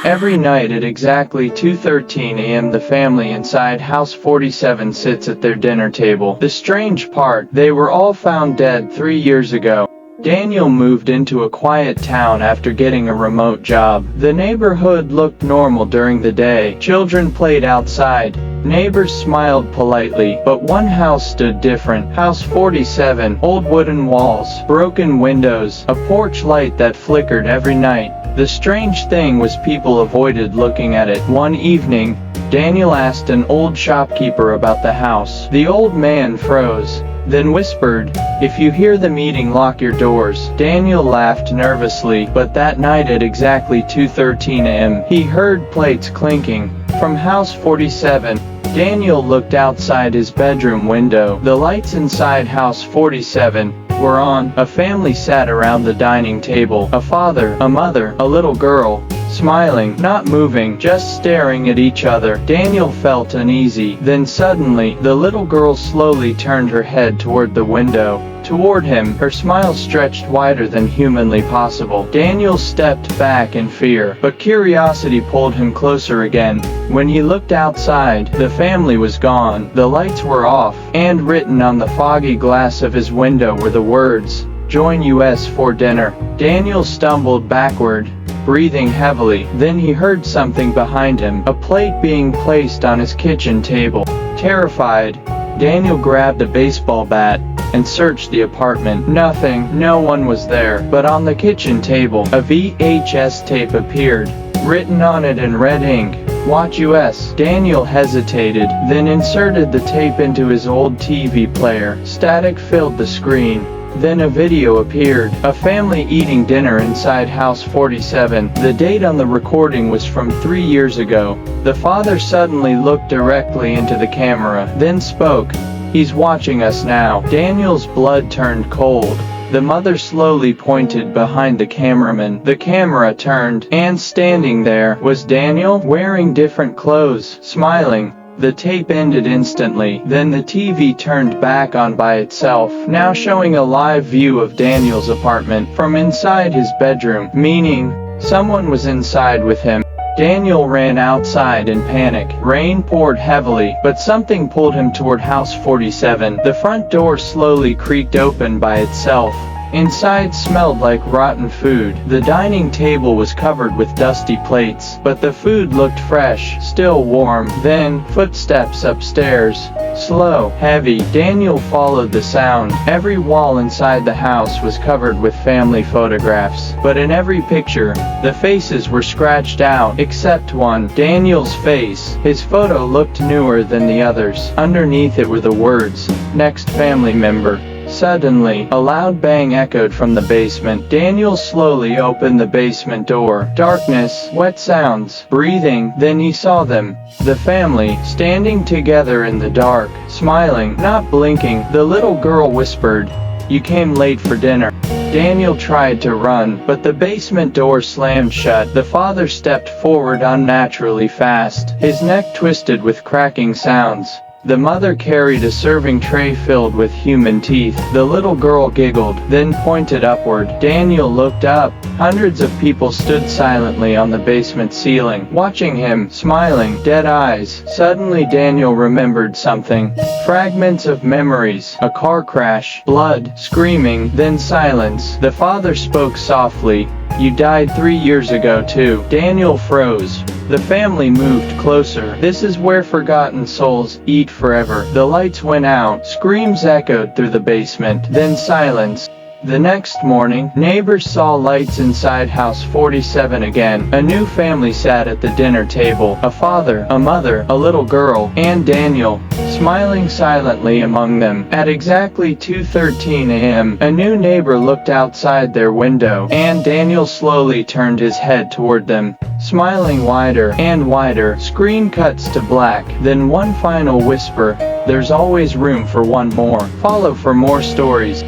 Every night at exactly 2:13 a.m. the family inside House 47 sits at their dinner table. The strange part, they were all found dead 3 years ago. Daniel moved into a quiet town after getting a remote job. The neighborhood looked normal during the day. Children played outside. Neighbors smiled politely, but one house stood different. House 47, old wooden walls, broken windows, a porch light that flickered every night. The strange thing was people avoided looking at it. One evening, Daniel asked an old shopkeeper about the house. The old man froze, then whispered, "If you hear the meeting, lock your doors." Daniel laughed nervously, but that night at exactly 2:13 a.m., he heard plates clinking. From House 47, Daniel looked outside his bedroom window. The lights inside House 47 were on. A family sat around the dining table. A father, a mother, a little girl, smiling, not moving, just staring at each other. Daniel felt uneasy. Then suddenly, the little girl slowly turned her head toward the window. Toward him, her smile stretched wider than humanly possible. Daniel stepped back in fear, but curiosity pulled him closer again. When he looked outside, the family was gone, the lights were off, and written on the foggy glass of his window were the words, "Join us for dinner." Daniel stumbled backward, breathing heavily. Then he heard something behind him, a plate being placed on his kitchen table. Terrified, Daniel grabbed a baseball bat and searched the apartment. Nothing, no one was there. But on the kitchen table, a VHS tape appeared, written on it in red ink, "Watch US." Daniel hesitated, then inserted the tape into his old TV player. Static filled the screen. Then a video appeared, a family eating dinner inside House 47. The date on the recording was from 3 years ago. The father suddenly looked directly into the camera, then spoke, "He's watching us now." Daniel's blood turned cold. The mother slowly pointed behind the cameraman. The camera turned, and standing there was Daniel, wearing different clothes, smiling. The tape ended instantly. Then the TV turned back on by itself, now showing a live view of Daniel's apartment from inside his bedroom, meaning someone was inside with him. Daniel ran outside in panic. Rain poured heavily, but something pulled him toward House 47. The front door slowly creaked open by itself. Inside smelled like rotten food. The dining table was covered with dusty plates, but the food looked fresh, still warm. Then, footsteps upstairs. Slow, heavy. Daniel followed the sound. Every wall inside the house was covered with family photographs, but in every picture, the faces were scratched out, except one, Daniel's face. His photo looked newer than the others. Underneath it were the words, "Next family member." Suddenly, a loud bang echoed from the basement. Daniel slowly opened the basement door. Darkness, wet sounds, breathing. Then he saw them. The family, standing together in the dark, smiling, not blinking. The little girl whispered, "You came late for dinner." Daniel tried to run, but the basement door slammed shut. The father stepped forward unnaturally fast, his neck twisted with cracking sounds. The mother carried a serving tray filled with human teeth. The little girl giggled, then pointed upward. Daniel looked up. Hundreds of people stood silently on the basement ceiling, watching him, smiling, dead eyes. Suddenly Daniel remembered something. Fragments of memories, a car crash, blood, screaming, then silence. The father spoke softly, "You died 3 years ago too." Daniel froze. The family moved closer. "This is where forgotten souls eat forever." The lights went out. Screams echoed through the basement. Then silence. The next morning, neighbors saw lights inside House 47 again. A new family sat at the dinner table. A father, a mother, a little girl, and Daniel, smiling silently among them. At exactly 2:13 a.m., a new neighbor looked outside their window, and Daniel slowly turned his head toward them, smiling wider and wider. Screen cuts to black, then one final whisper, "There's always room for one more." Follow for more stories.